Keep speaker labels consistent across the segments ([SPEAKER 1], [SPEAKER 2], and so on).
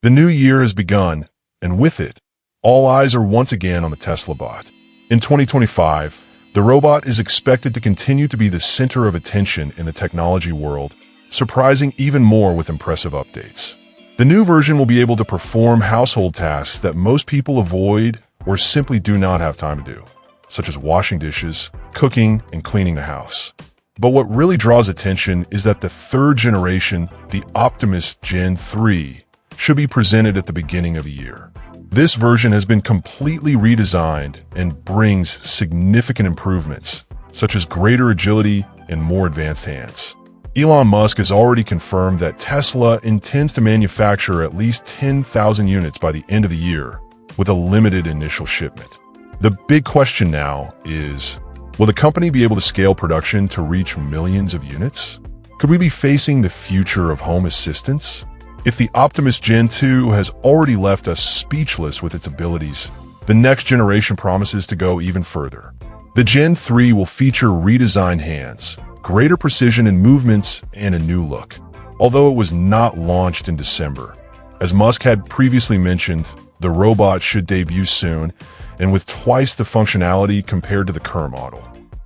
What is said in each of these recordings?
[SPEAKER 1] The new year has begun, and with it, all eyes are once again on the Tesla bot. In 2025, the robot is expected to continue to be the center of attention in the technology world, surprising even more with impressive updates. The new version will be able to perform household tasks that most people avoid or simply do not have time to do, such as washing dishes, cooking, and cleaning the house. But what really draws attention is that the third generation, the Optimus Gen 3, should be presented at the beginning of the year. This version has been completely redesigned and brings significant improvements, such as greater agility and more advanced hands. Elon Musk has already confirmed that Tesla intends to manufacture at least 10,000 units by the end of the year, with a limited initial shipment. The big question now is, will the company be able to scale production to reach millions of units? Could we be facing the future of home assistance? If the Optimus Gen 2 has already left us speechless with its abilities, the next generation promises to go even further. The Gen 3 will feature redesigned hands, greater precision in movements, and a new look. Although it was not launched in December, as Musk had previously mentioned, the robot should debut soon, and with twice the functionality compared to the current model.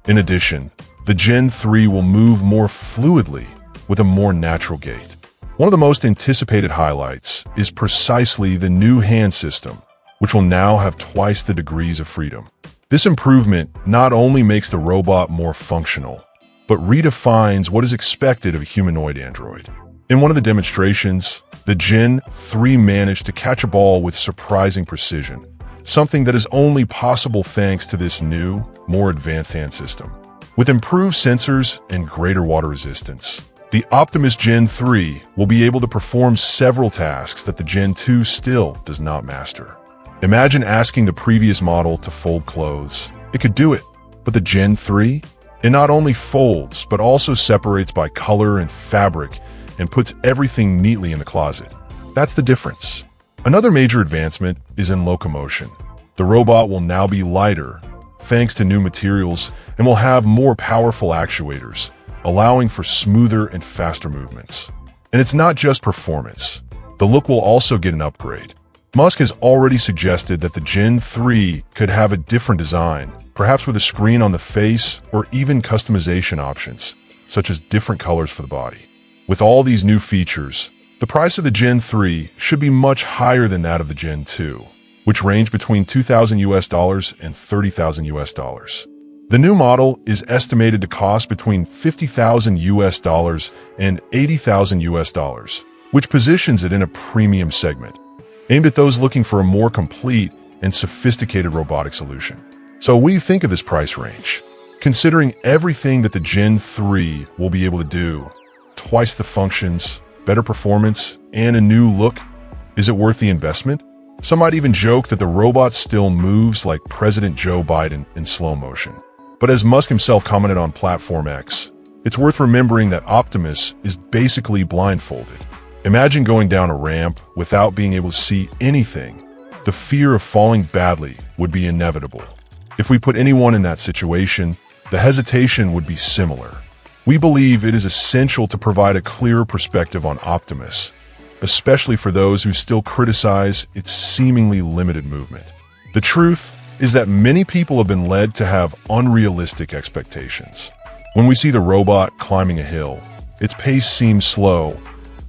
[SPEAKER 1] In addition, the Gen 3 will move more fluidly with a more natural gait. One of the most anticipated highlights is precisely the new hand system, which will now have twice the degrees of freedom. This improvement not only makes the robot more functional, but redefines what is expected of a humanoid android. In one of the demonstrations, the Gen 3 managed to catch a ball with surprising precision, something that is only possible thanks to this new, more advanced hand system. With improved sensors and greater water resistance, the Optimus Gen 3 will be able to perform several tasks that the Gen 2 still does not master. Imagine asking the previous model to fold clothes. It could do it, but the Gen 3? It not only folds, but also separates by color and fabric and puts everything neatly in the closet. That's the difference. Another major advancement is in locomotion. The robot will now be lighter, thanks to new materials, and will have more powerful actuators, allowing for smoother and faster movements. And it's not just performance. The look will also get an upgrade. Musk has already suggested that the Gen 3 could have a different design, perhaps with a screen on the face or even customization options, such as different colors for the body. With all these new features, the price of the Gen 3 should be much higher than that of the Gen 2, which range between $2,000 and $30,000. The new model is estimated to cost between $50,000 and $80,000, which positions it in a premium segment, aimed at those looking for a more complete and sophisticated robotic solution. So what do you think of this price range? Considering everything that the Gen 3 will be able to do, twice the functions, better performance, and a new look, is it worth the investment? Some might even joke that the robot still moves like President Joe Biden in slow motion. But as Musk himself commented on Platform X, it's worth remembering that Optimus is basically blindfolded. Imagine going down a ramp without being able to see anything. The fear of falling badly would be inevitable. If we put anyone in that situation, the hesitation would be similar. We believe it is essential to provide a clearer perspective on Optimus, especially for those who still criticize its seemingly limited movement. The truth is that many people have been led to have unrealistic expectations. When we see the robot climbing a hill, its pace seems slow,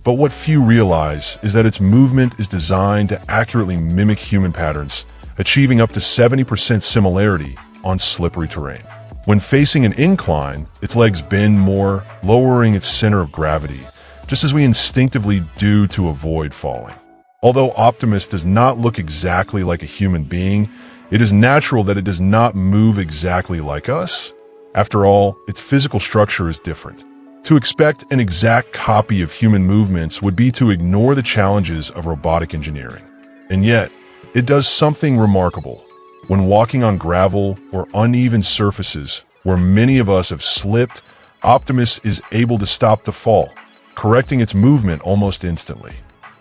[SPEAKER 1] but what few realize is that its movement is designed to accurately mimic human patterns, achieving up to 70% similarity on slippery terrain. When facing an incline, its legs bend more, lowering its center of gravity, just as we instinctively do to avoid falling. Although Optimus does not look exactly like a human being, it is natural that it does not move exactly like us. After all, its physical structure is different. To expect an exact copy of human movements would be to ignore the challenges of robotic engineering. And yet, it does something remarkable. When walking on gravel or uneven surfaces where many of us have slipped, Optimus is able to stop the fall, correcting its movement almost instantly.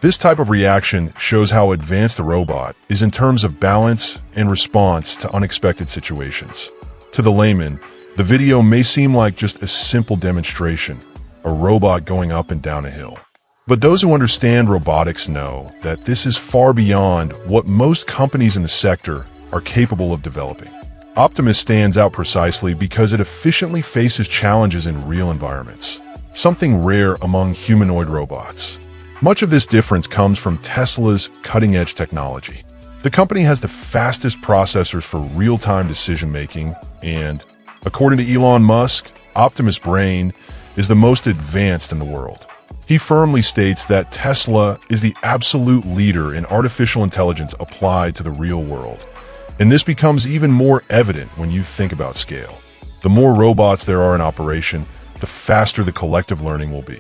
[SPEAKER 1] This type of reaction shows how advanced the robot is in terms of balance and response to unexpected situations. To the layman, the video may seem like just a simple demonstration, a robot going up and down a hill. But those who understand robotics know that this is far beyond what most companies in the sector are capable of developing. Optimus stands out precisely because it efficiently faces challenges in real environments, something rare among humanoid robots. Much of this difference comes from Tesla's cutting-edge technology. The company has the fastest processors for real-time decision-making, and, according to Elon Musk, Optimus Brain is the most advanced in the world. He firmly states that Tesla is the absolute leader in artificial intelligence applied to the real world. And this becomes even more evident when you think about scale. The more robots there are in operation, the faster the collective learning will be.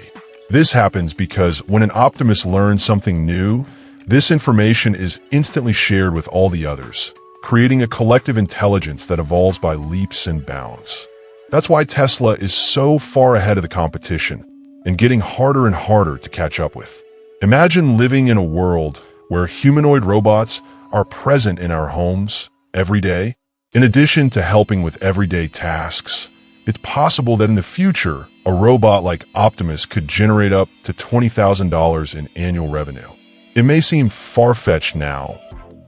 [SPEAKER 1] This happens because when an Optimus learns something new, this information is instantly shared with all the others, creating a collective intelligence that evolves by leaps and bounds. That's why Tesla is so far ahead of the competition and getting harder and harder to catch up with. Imagine living in a world where humanoid robots are present in our homes every day. In addition to helping with everyday tasks, it's possible that in the future, a robot like Optimus could generate up to $20,000 in annual revenue. It may seem far-fetched now,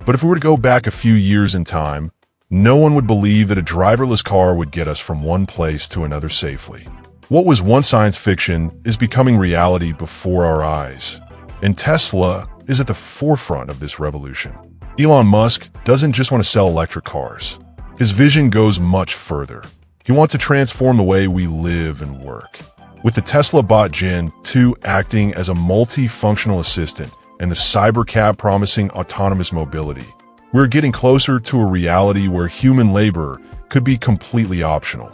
[SPEAKER 1] but if we were to go back a few years in time, no one would believe that a driverless car would get us from one place to another safely. What was once science fiction is becoming reality before our eyes, and Tesla is at the forefront of this revolution. Elon Musk doesn't just want to sell electric cars. His vision goes much further. He wants to transform the way we live and work. With the Tesla bot Gen 2 acting as a multifunctional assistant and the Cybercab promising autonomous mobility, we're getting closer to a reality where human labor could be completely optional.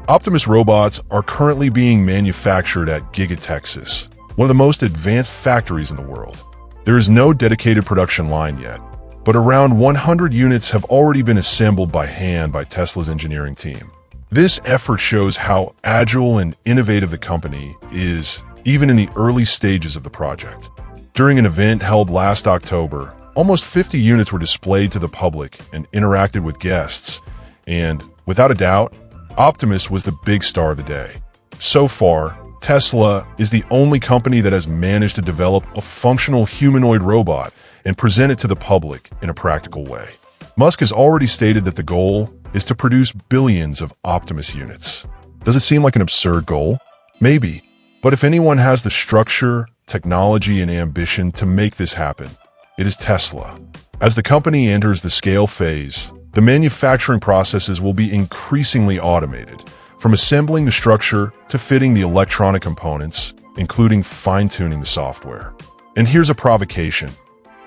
[SPEAKER 1] Optimus robots are currently being manufactured at Giga Texas, one of the most advanced factories in the world. There is no dedicated production line yet, but around 100 units have already been assembled by hand by Tesla's engineering team. This effort shows how agile and innovative the company is, even in the early stages of the project. During an event held last October, almost 50 units were displayed to the public and interacted with guests, and, without a doubt, Optimus was the big star of the day. So far, Tesla is the only company that has managed to develop a functional humanoid robot and present it to the public in a practical way. Musk has already stated that the goal is to produce billions of Optimus units. Does it seem like an absurd goal? Maybe. But if anyone has the structure, technology, and ambition to make this happen, it is Tesla. As the company enters the scale phase, the manufacturing processes will be increasingly automated, from assembling the structure to fitting the electronic components, including fine-tuning the software. And here's a provocation.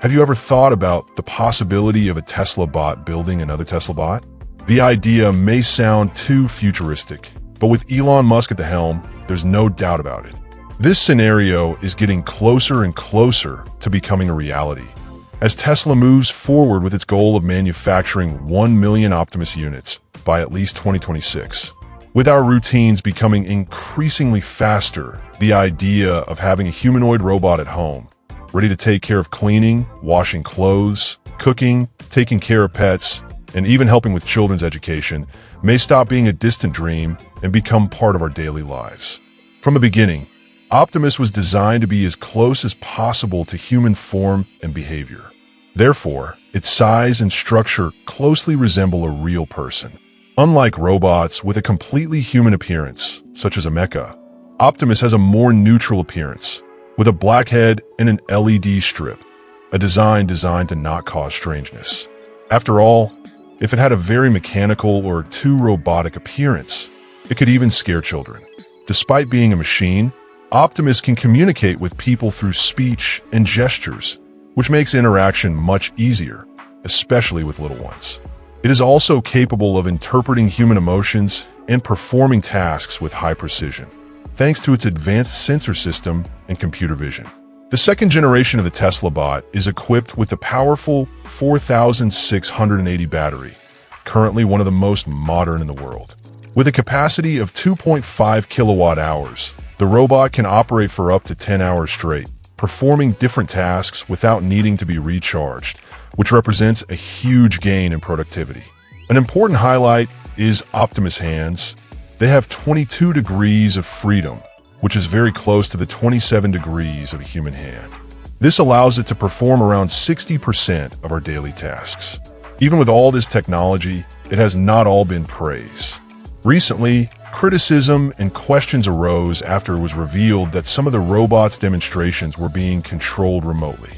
[SPEAKER 1] Have you ever thought about the possibility of a Tesla bot building another Tesla bot? The idea may sound too futuristic, but with Elon Musk at the helm, there's no doubt about it. This scenario is getting closer and closer to becoming a reality, as Tesla moves forward with its goal of manufacturing 1 million Optimus units by at least 2026. With our routines becoming increasingly faster, the idea of having a humanoid robot at home, ready to take care of cleaning, washing clothes, cooking, taking care of pets, and even helping with children's education, may stop being a distant dream and become part of our daily lives. From the beginning, Optimus was designed to be as close as possible to human form and behavior. Therefore, its size and structure closely resemble a real person. Unlike robots with a completely human appearance, such as a mecha, Optimus has a more neutral appearance, with a black head and an LED strip, a design designed to not cause strangeness. After all, if it had a very mechanical or too robotic appearance, it could even scare children. Despite being a machine, Optimus can communicate with people through speech and gestures, which makes interaction much easier, especially with little ones. It is also capable of interpreting human emotions and performing tasks with high precision, thanks to its advanced sensor system and computer vision. The second generation of the Tesla bot is equipped with the powerful 4680 battery, currently one of the most modern in the world. With a capacity of 2.5 kilowatt hours, the robot can operate for up to 10 hours straight, performing different tasks without needing to be recharged, which represents a huge gain in productivity. An important highlight is Optimus hands. They have 22 degrees of freedom, which is very close to the 27 degrees of a human hand. This allows it to perform around 60% of our daily tasks. Even with all this technology, it has not all been praise. Recently, criticism and questions arose after it was revealed that some of the robot's demonstrations were being controlled remotely.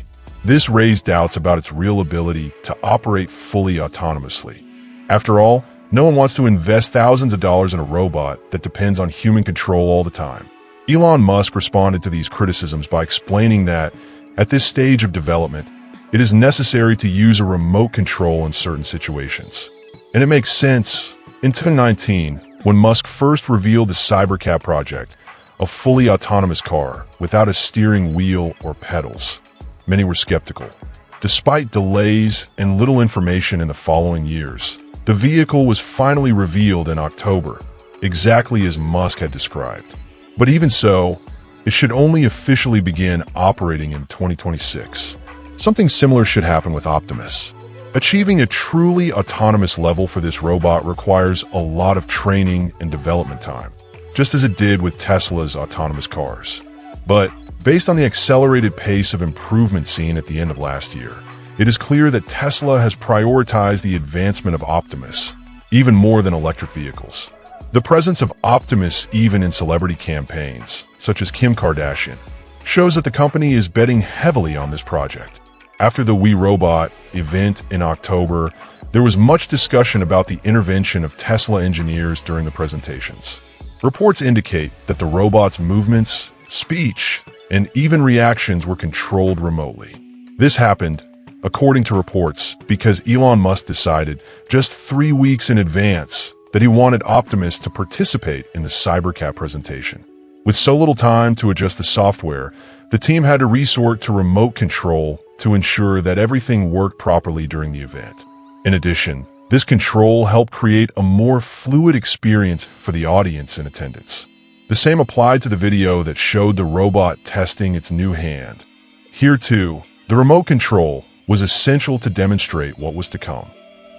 [SPEAKER 1] This raised doubts about its real ability to operate fully autonomously. After all, no one wants to invest thousands of dollars in a robot that depends on human control all the time. Elon Musk responded to these criticisms by explaining that, at this stage of development, it is necessary to use a remote control in certain situations. And it makes sense. In 2019, when Musk first revealed the Cybercat project, a fully autonomous car without a steering wheel or pedals, many were skeptical. Despite delays and little information in the following years, the vehicle was finally revealed in October, exactly as Musk had described. But even so, it should only officially begin operating in 2026. Something similar should happen with Optimus. Achieving a truly autonomous level for this robot requires a lot of training and development time, just as it did with Tesla's autonomous cars. But based on the accelerated pace of improvement seen at the end of last year, it is clear that Tesla has prioritized the advancement of Optimus, even more than electric vehicles. The presence of Optimus even in celebrity campaigns, such as Kim Kardashian, shows that the company is betting heavily on this project. After the We Robot event in October, there was much discussion about the intervention of Tesla engineers during the presentations. Reports indicate that the robot's movements, speech, and even reactions were controlled remotely. This happened, according to reports, because Elon Musk decided just 3 weeks in advance that he wanted Optimus to participate in the Cybercat presentation. With so little time to adjust the software, the team had to resort to remote control to ensure that everything worked properly during the event. In addition, this control helped create a more fluid experience for the audience in attendance. The same applied to the video that showed the robot testing its new hand. Here too, the remote control was essential to demonstrate what was to come.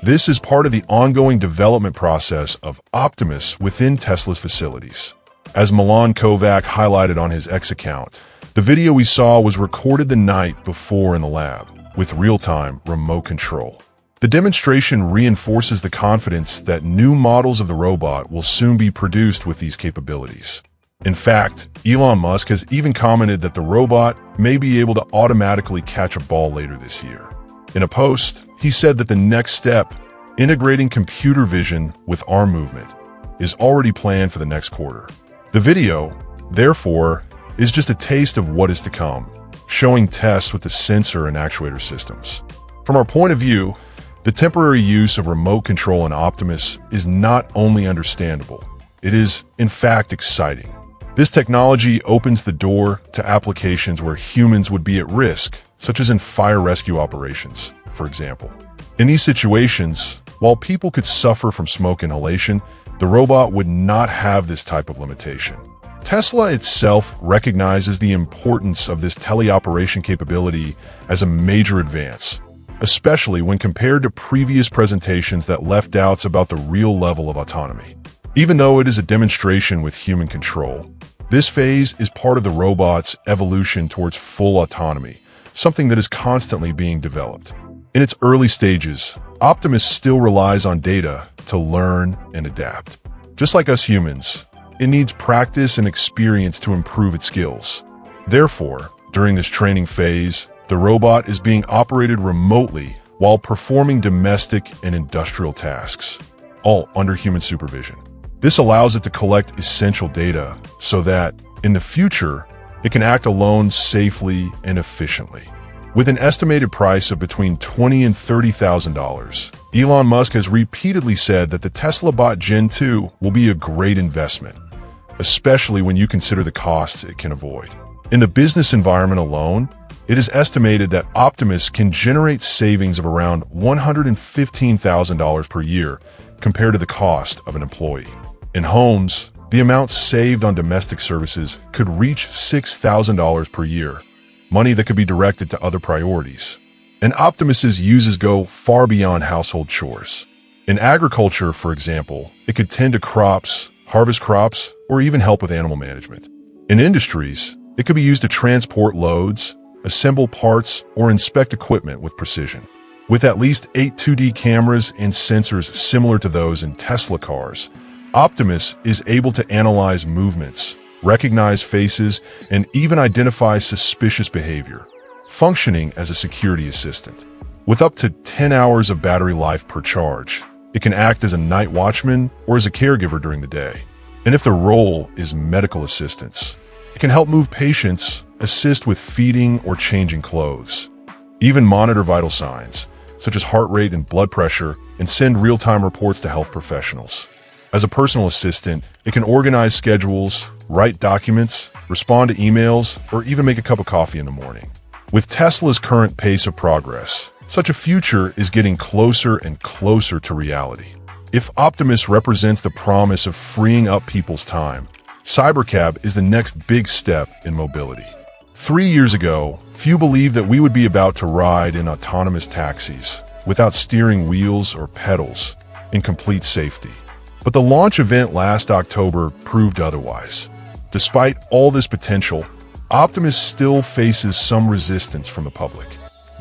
[SPEAKER 1] This is part of the ongoing development process of Optimus within Tesla's facilities. As Milan Kovac highlighted on his X account, the video we saw was recorded the night before in the lab, with real-time remote control. The demonstration reinforces the confidence that new models of the robot will soon be produced with these capabilities. In fact, Elon Musk has even commented that the robot may be able to automatically catch a ball later this year. In a post, he said that the next step, integrating computer vision with arm movement, is already planned for the next quarter. The video, therefore, is just a taste of what is to come, showing tests with the sensor and actuator systems. From our point of view, the temporary use of remote control in Optimus is not only understandable, it is, in fact, exciting. This technology opens the door to applications where humans would be at risk, such as in fire rescue operations, for example. In these situations, while people could suffer from smoke inhalation, the robot would not have this type of limitation. Tesla itself recognizes the importance of this teleoperation capability as a major advance, especially when compared to previous presentations that left doubts about the real level of autonomy. Even though it is a demonstration with human control, this phase is part of the robot's evolution towards full autonomy, something that is constantly being developed. In its early stages, Optimus still relies on data to learn and adapt. Just like us humans, it needs practice and experience to improve its skills. Therefore, during this training phase, the robot is being operated remotely while performing domestic and industrial tasks, all under human supervision. This allows it to collect essential data so that, in the future, it can act alone safely and efficiently. With an estimated price of between $20,000 and $30,000, Elon Musk has repeatedly said that the Tesla Bot Gen 2 will be a great investment, especially when you consider the costs it can avoid. In the business environment alone, it is estimated that Optimus can generate savings of around $115,000 per year compared to the cost of an employee. In homes, the amount saved on domestic services could reach $6,000 per year, money that could be directed to other priorities. And Optimus's uses go far beyond household chores. In agriculture, for example, it could tend to crops, harvest crops, or even help with animal management. In industries, it could be used to transport loads, assemble parts, or inspect equipment with precision. With at least 8 2D cameras and sensors similar to those in Tesla cars, Optimus is able to analyze movements, recognize faces, and even identify suspicious behavior, functioning as a security assistant. With up to 10 hours of battery life per charge, it can act as a night watchman or as a caregiver during the day. And if the role is medical assistance, it can help move patients, assist with feeding or changing clothes, even monitor vital signs, such as heart rate and blood pressure, and send real-time reports to health professionals. As a personal assistant, it can organize schedules, write documents, respond to emails, or even make a cup of coffee in the morning. With Tesla's current pace of progress, such a future is getting closer and closer to reality. If Optimus represents the promise of freeing up people's time, Cybercab is the next big step in mobility. 3 years ago, few believed that we would be about to ride in autonomous taxis, without steering wheels or pedals, in complete safety. But the launch event last October proved otherwise. Despite all this potential, Optimus still faces some resistance from the public.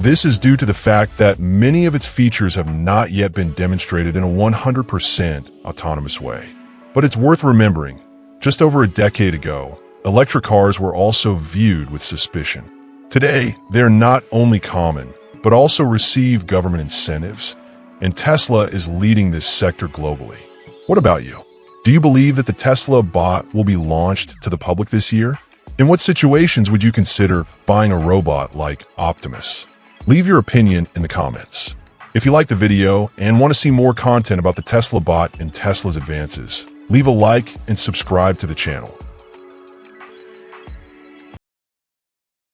[SPEAKER 1] This is due to the fact that many of its features have not yet been demonstrated in a 100% autonomous way. But it's worth remembering, just over a decade ago, electric cars were also viewed with suspicion. Today, they're not only common, but also receive government incentives, and Tesla is leading this sector globally. What about you? Do you believe that the Tesla bot will be launched to the public this year? In what situations would you consider buying a robot like Optimus? Leave your opinion in the comments. If you liked the video and want to see more content about the Tesla bot and Tesla's advances, leave a like and subscribe to the channel.